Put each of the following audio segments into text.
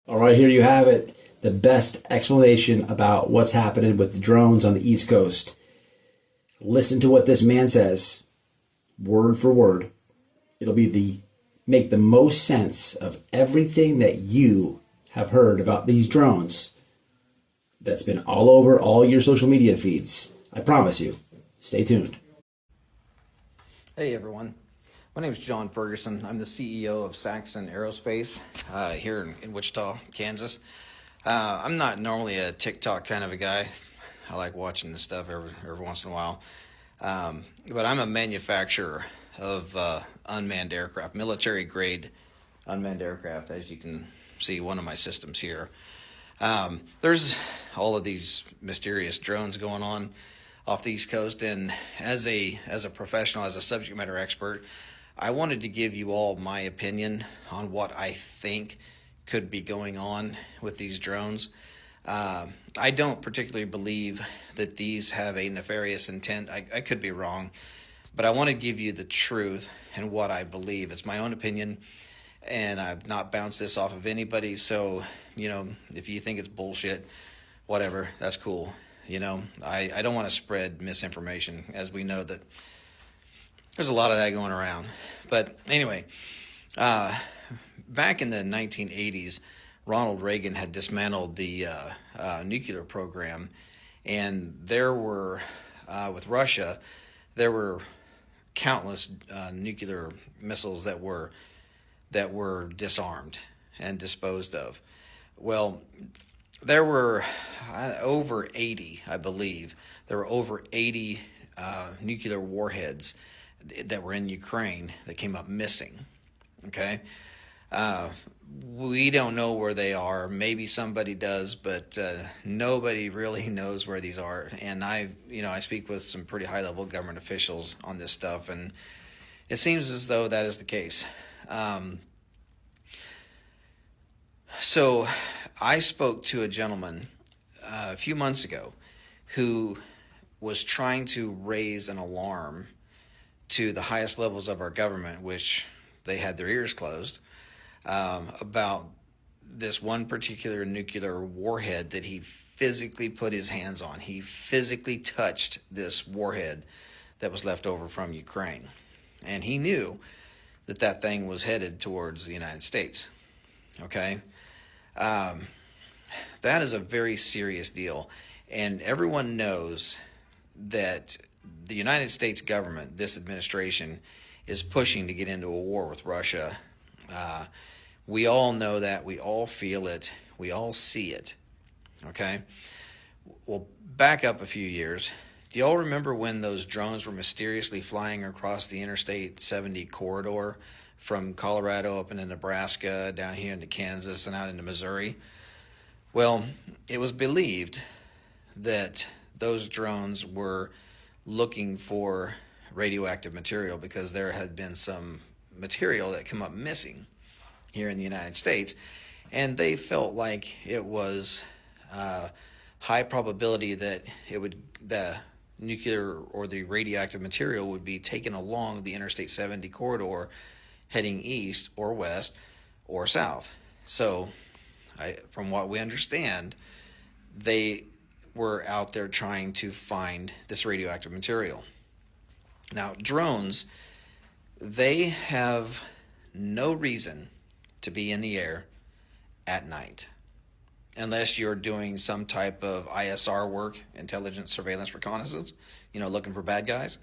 All right, here you have it. The best explanation about what's happening with the drones on the East Coast. Listen to what this man says, word for word. It'll be make the most sense of everything that you have heard about these drones that's been all over all your social media feeds. I promise you. Stay tuned. Hey everyone, my name is John Ferguson. I'm the CEO of Saxon Aerospace here in Wichita, Kansas. I'm not normally a TikTok kind of a guy. I like watching this stuff every once in a while. But I'm a manufacturer of unmanned aircraft, military grade unmanned aircraft, as you can see one of my systems here. There's all of these mysterious drones going on off the East Coast, and as a professional, as a subject matter expert, I wanted to give you all my opinion on what I think could be going on with these drones. I don't particularly believe that these have a nefarious intent. I could be wrong, but I want to give you the truth and what I believe. It's my own opinion, and I've not bounced this off of anybody. So, if you think it's bullshit, whatever, that's cool. I don't want to spread misinformation, as we know that there's a lot of that going around. But anyway, back in the 1980s, Ronald Reagan had dismantled the nuclear program, and there were, with Russia, there were countless nuclear missiles that were disarmed and disposed of. Well, there were over 80, I believe. There were over 80 nuclear warheads that were in Ukraine that came up missing. Okay? We don't know where they are. Maybe somebody does, but nobody really knows where these are. And I speak with some pretty high-level government officials on this stuff, and it seems as though that is the case. So I spoke to a gentleman a few months ago who was trying to raise an alarm to the highest levels of our government, which they had their ears closed, about this one particular nuclear warhead that he physically put his hands on. He physically touched this warhead that was left over from Ukraine. And he knew that that thing was headed towards the United States. Okay? That is a very serious deal. And everyone knows that the United States government, this administration, is pushing to get into a war with Russia. We all know that. We all feel it. We all see it. Okay? Well, back up a few years. Do y'all remember when those drones were mysteriously flying across the Interstate 70 corridor from Colorado up into Nebraska, down here into Kansas, and out into Missouri? Well, it was believed that those drones were looking for radioactive material because there had been some material that came up missing here in the United States, and they felt like it was high probability that the nuclear or the radioactive material would be taken along the Interstate 70 corridor heading east or west or south. So from what we understand, they were out there trying to find this radioactive material. Now, drones, they have no reason to be in the air at night unless you're doing some type of ISR work, intelligence, surveillance, reconnaissance, looking for bad guys,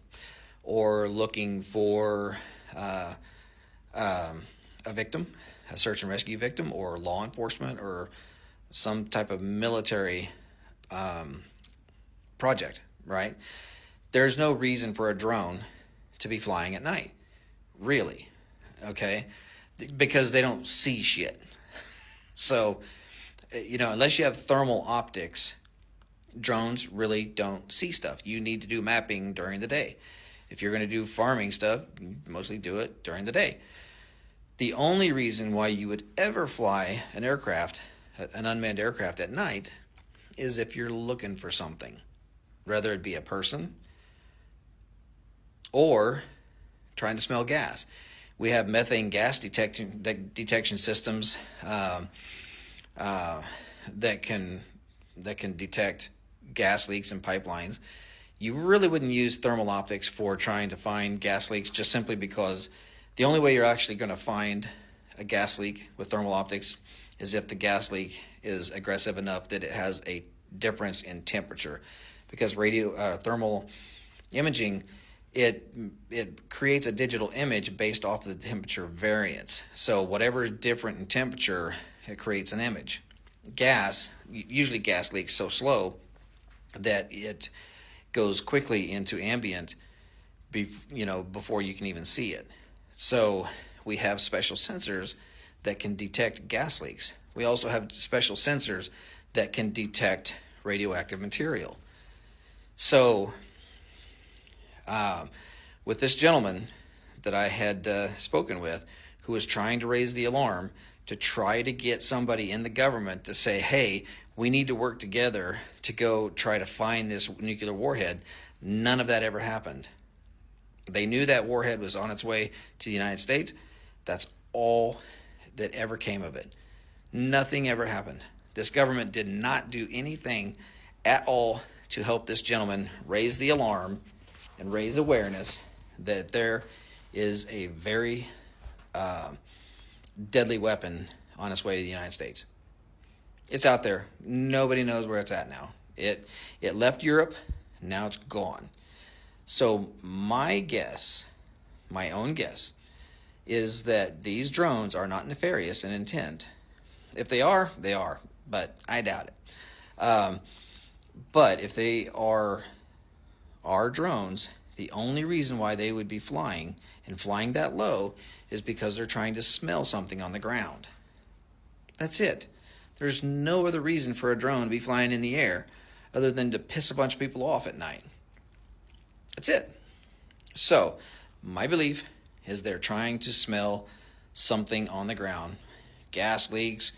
or looking for a victim, a search and rescue victim, or law enforcement, or some type of military project, right? There's no reason for a drone to be flying at night, really, okay? Because they don't see shit. So, unless you have thermal optics, drones really don't see stuff. You need to do mapping during the day. If you're going to do farming stuff, you mostly do it during the day. The only reason why you would ever fly an aircraft, an unmanned aircraft at night, is if you're looking for something, whether it be a person or trying to smell gas. We have methane gas detection systems that can detect gas leaks in pipelines. You really wouldn't use thermal optics for trying to find gas leaks, just simply because the only way you're actually going to find a gas leak with thermal optics is if the gas leak is aggressive enough that it has a difference in temperature. Because thermal imaging, it creates a digital image based off of the temperature variance. So whatever is different in temperature, it creates an image. Usually gas leaks so slow that it goes quickly into ambient before you can even see it. So we have special sensors that can detect gas leaks. We also have special sensors that can detect radioactive material. So with this gentleman that I had spoken with, who was trying to raise the alarm to try to get somebody in the government to say, hey, we need to work together to go try to find this nuclear warhead, none of that ever happened. They knew that warhead was on its way to the United States. That's all that ever came of it. Nothing ever happened. This government did not do anything at all to help this gentleman raise the alarm and raise awareness that there is a very deadly weapon on its way to the United States. It's out there. Nobody knows where it's at now. It left Europe. Now it's gone. So my own guess, is that these drones are not nefarious in intent. If they are, they are, but I doubt it. But if they are drones, the only reason why they would be flying and flying that low is because they're trying to smell something on the ground. That's it. There's no other reason for a drone to be flying in the air other than to piss a bunch of people off at night. That's it. So, my belief is they're trying to smell something on the ground. Gas leaks,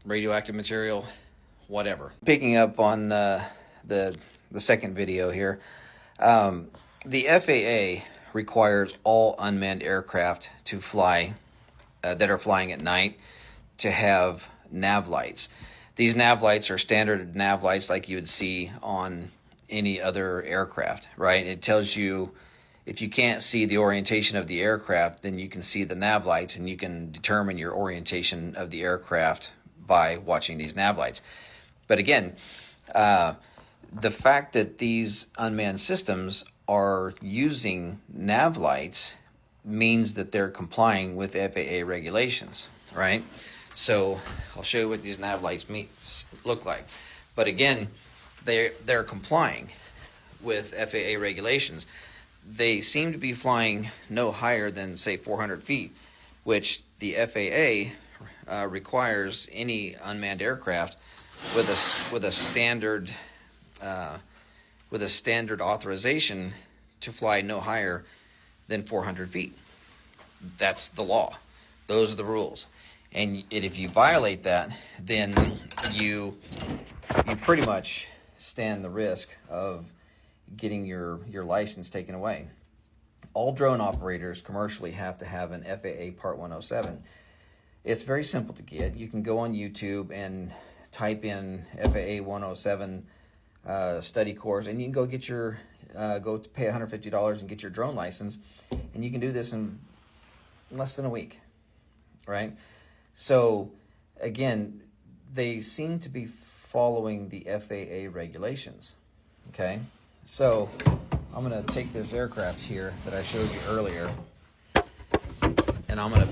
radioactive material, whatever. Picking up on the second video here, the FAA requires all unmanned aircraft to fly that are flying at night to have nav lights. These nav lights are standard nav lights like you would see on any other aircraft, right? It tells you, if you can't see the orientation of the aircraft, then you can see the nav lights, and you can determine your orientation of the aircraft by watching these nav lights. But again, the fact that these unmanned systems are using nav lights means that they're complying with FAA regulations, right? So I'll show you what these nav lights look like. But again, they're complying with FAA regulations. They seem to be flying no higher than, say, 400 feet, which the FAA requires any unmanned aircraft with a standard authorization to fly no higher than 400 feet. That's the law. Those are the rules. And if you violate that, then you pretty much stand the risk of getting your license taken away. All drone operators commercially have to have an FAA Part 107. It's very simple to get. You can go on YouTube and type in FAA 107 study course, and you can go get go pay $150 and get your drone license, and you can do this in less than a week, right? So again, they seem to be following the FAA regulations. Okay, so I'm going to take this aircraft here that I showed you earlier, and I'm going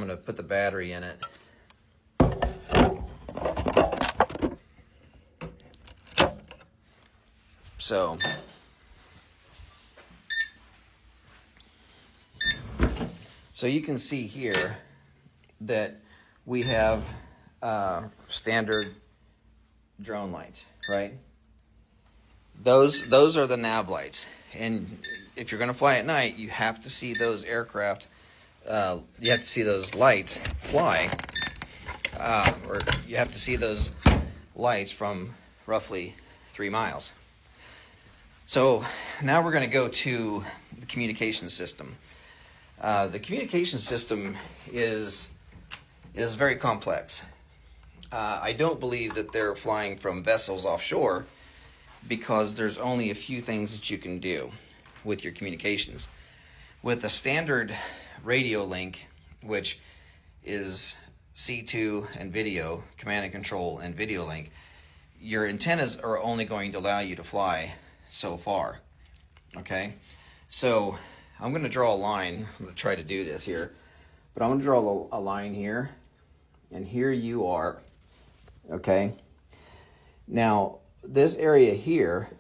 to put the battery in it. So you can see here that we have standard drone lights, right? Those are the nav lights, and if you're going to fly at night, you have to see those aircraft. You have to see those lights fly, or you have to see those lights from roughly 3 miles. So now we're going to go to the communication system. The communication system is very complex. I don't believe that they're flying from vessels offshore, because there's only a few things that you can do with your communications. With a standard radio link, which is C2 and video, command and control and video link, your antennas are only going to allow you to fly so far. Okay, so I'm going to draw a line. I'm going to try to do this here, but I'm going to draw a line here, and here you are. Okay, now this area here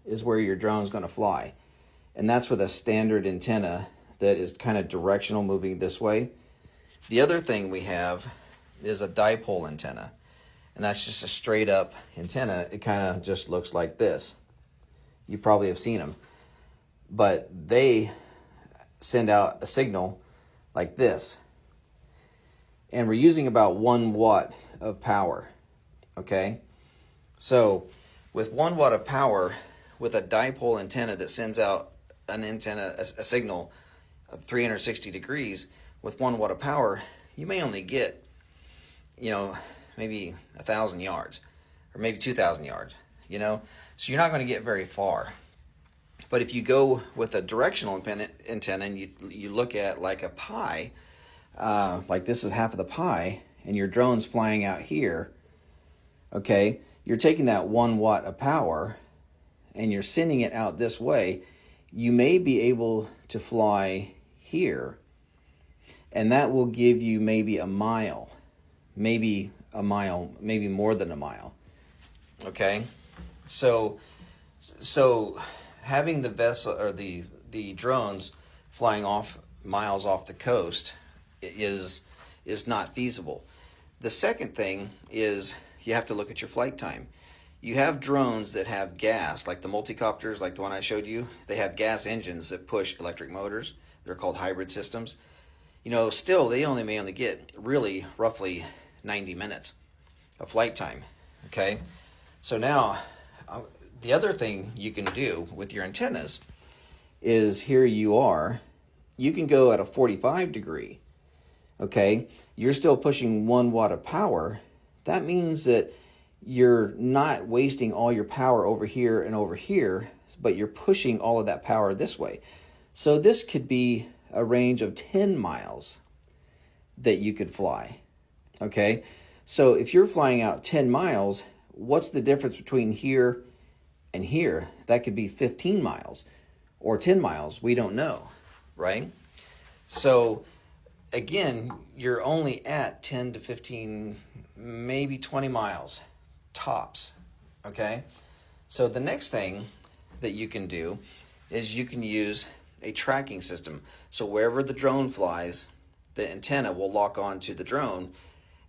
is where your drone's going to fly, and that's with a standard antenna that is kind of directional, moving this way. The other thing we have is a dipole antenna, and that's just a straight up antenna. It kind of just looks like this. You probably have seen them, but they send out a signal like this, and we're using about 1 watt of power. Okay, so with 1 watt of power, with a dipole antenna that sends out a signal of 360 degrees, with 1 watt of power, you may only get, maybe 1,000 yards, or maybe 2,000 yards, so you're not going to get very far. But if you go with a directional antenna and you look at like a pie, like this is half of the pie, and your drone's flying out here, okay, you're taking that 1 watt of power and you're sending it out this way. You may be able to fly here, and that will give you maybe a mile, maybe more than a mile. Okay, so having the vessel or the drones flying miles off the coast is not feasible. The second thing is you have to look at your flight time. You have drones that have gas, like the multicopters, like the one I showed you. They have gas engines that push electric motors. They're called hybrid systems. Still, they may only get really roughly 90 minutes of flight time. Okay, so now the other thing you can do with your antennas is, here you are, you can go at a 45 degree. Okay, you're still pushing 1 watt of power. That means that you're not wasting all your power over here and over here, but you're pushing all of that power this way. So this could be a range of 10 miles that you could fly. Okay, so if you're flying out 10 miles, what's the difference between here and here? That could be 15 miles or 10 miles. We don't know, right? So again, you're only at 10 to 15, maybe 20 miles tops. Okay, so the next thing that you can do is you can use a tracking system. So wherever the drone flies, the antenna will lock onto the drone,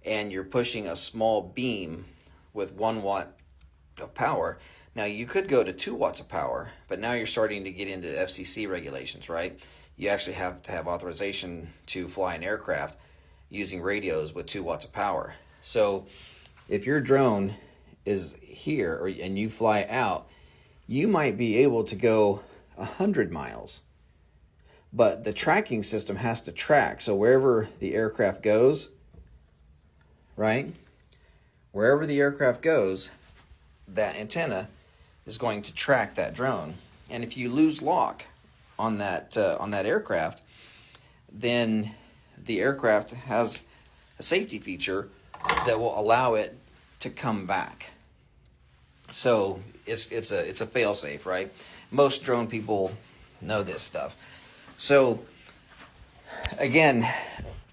and you're pushing a small beam with 1 watt of power. Now you could go to 2 watts of power, but now you're starting to get into FCC regulations, right? You actually have to have authorization to fly an aircraft using radios with 2 watts of power. So if your drone is here and you fly out, you might be able to go 100 miles. But the tracking system has to track. So wherever the aircraft goes, right? Wherever the aircraft goes, that antenna is going to track that drone. And if you lose lock on that aircraft, then the aircraft has a safety feature that will allow it to come back. So it's a fail-safe, right? Most drone people know this stuff. So again,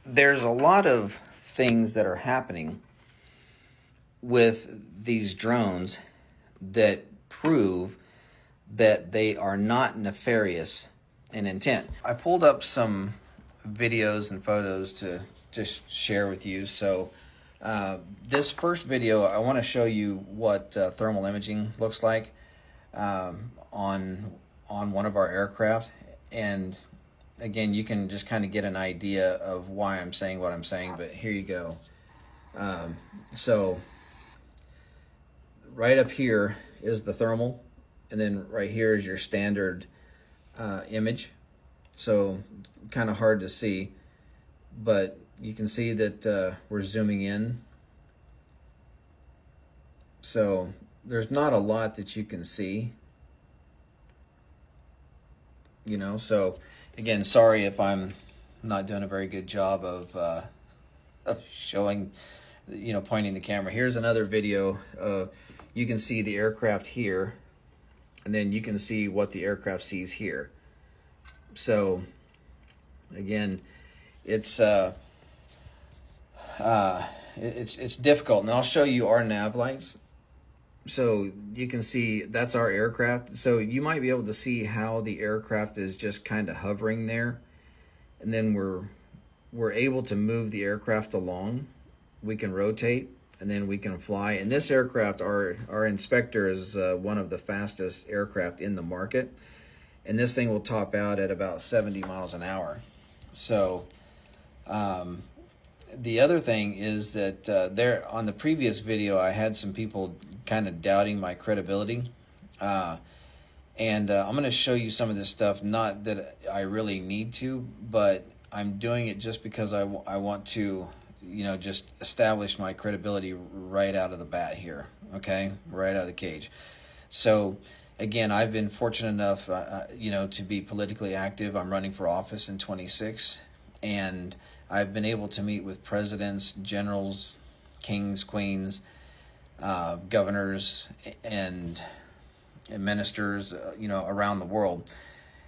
there's a lot of things that are happening with these drones that prove that they are not nefarious in intent. I pulled up some videos and photos to just share with you. So this first video, I want to show you what thermal imaging looks like on one of our aircraft. And again, you can just kind of get an idea of why I'm saying what I'm saying, but here you go. So right up here is the thermal, and then right here is your standard image. So kind of hard to see, but you can see that we're zooming in, So there's not a lot that you can see, so again, sorry if I'm not doing a very good job of showing, pointing the camera. Here's another video. You can see the aircraft here, and then you can see what the aircraft sees here. So again, it's difficult, and I'll show you our nav lights. So you can see that's our aircraft. So you might be able to see how the aircraft is just kind of hovering there, and then we're able to move the aircraft along. We can rotate, and then we can fly. And this aircraft, our inspector, is one of the fastest aircraft in the market, and this thing will top out at about 70 miles an hour. So the other thing is that there on the previous video, I had some people kind of doubting my credibility. And I'm going to show you some of this stuff, not that I really need to, but I'm doing it just because I want to, just establish my credibility right out of the bat here, okay? Right out of the cage. So, again, I've been fortunate enough, to be politically active. I'm running for office in 26, and I've been able to meet with presidents, generals, kings, queens, governors, and ministers, around the world.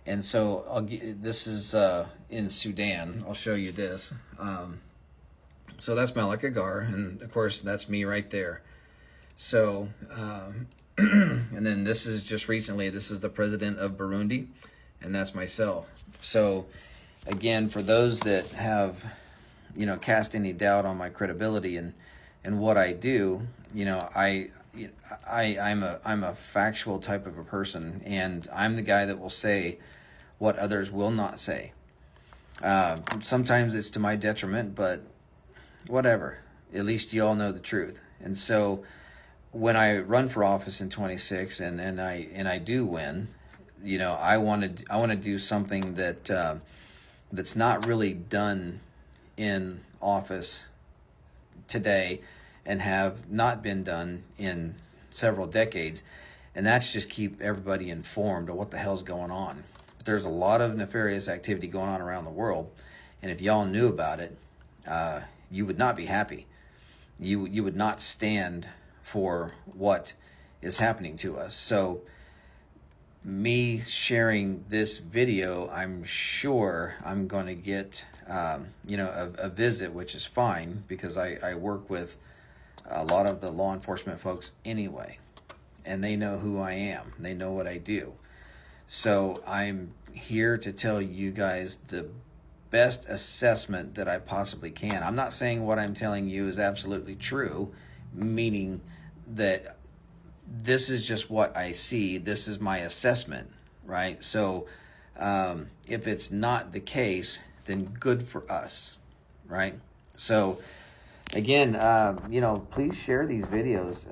And so this is in Sudan. I'll show you this. So that's Malik Agar, and of course that's me right there. So, and then this is just recently, this is the president of Burundi, and that's myself. So again, for those that have, cast any doubt on my credibility and what I do, I'm a factual type of a person, and I'm the guy that will say what others will not say. Sometimes it's to my detriment, but whatever. At least you all know the truth. And so when I run for office in 26 and I do win, I want to do something that that's not really done in office today and have not been done in several decades, and that's just keep everybody informed of what the hell's going on. But there's a lot of nefarious activity going on around the world, and if y'all knew about it, you would not be happy. You would not stand for what is happening to us. So me sharing this video, I'm sure I'm going to get a visit, which is fine because I work with a lot of the law enforcement folks anyway, and they know who I am. They know what I do. So I'm here to tell you guys the best assessment that I possibly can. I'm not saying what I'm telling you is absolutely true, meaning that this is just what I see. This is my assessment, right? So if it's not the case, then good for us, right? So again, please share these videos.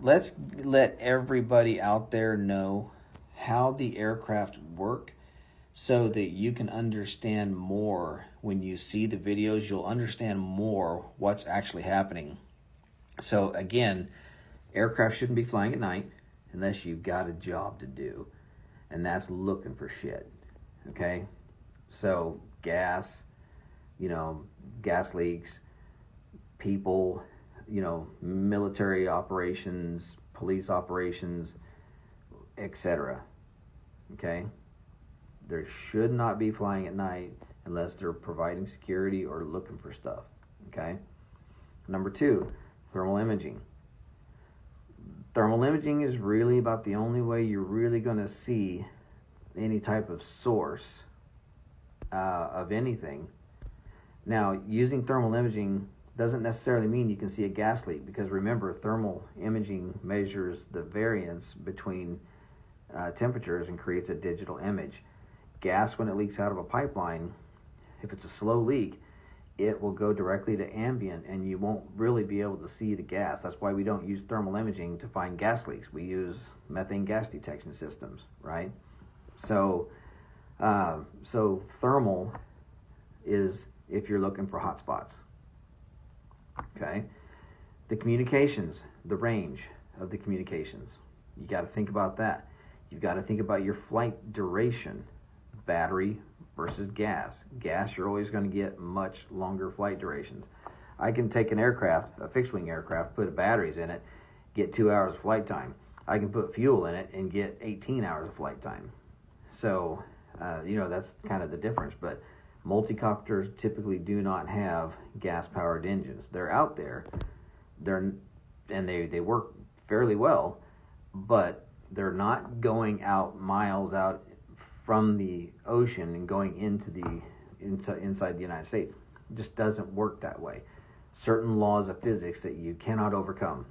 Let's let everybody out there know how the aircraft work so that you can understand more. When you see the videos, you'll understand more what's actually happening. So again, aircraft shouldn't be flying at night unless you've got a job to do, and that's looking for shit, okay? So gas, gas leaks, people, military operations, police operations, etc. Okay? They should not be flying at night unless they're providing security or looking for stuff. Okay? Number 2, thermal imaging. Thermal imaging is really about the only way you're really going to see any type of source of anything. Now, using thermal imaging doesn't necessarily mean you can see a gas leak, because remember, thermal imaging measures the variance between temperatures and creates a digital image. Gas, when it leaks out of a pipeline, if it's a slow leak, it will go directly to ambient and you won't really be able to see the gas. That's why we don't use thermal imaging to find gas leaks. We use methane gas detection systems, right? So thermal is if you're looking for hot spots. Okay. The communications, the range of the communications. You got to think about that. You've got to think about your flight duration, battery versus gas. Gas, you're always going to get much longer flight durations. I can take an aircraft, a fixed-wing aircraft, put batteries in it, get 2 hours of flight time. I can put fuel in it and get 18 hours of flight time. So, that's kind of the difference. But multicopters typically do not have gas-powered engines. They're out there, they work fairly well, but they're not going out miles out from the ocean and going inside the United States. It just doesn't work that way. Certain laws of physics that you cannot overcome.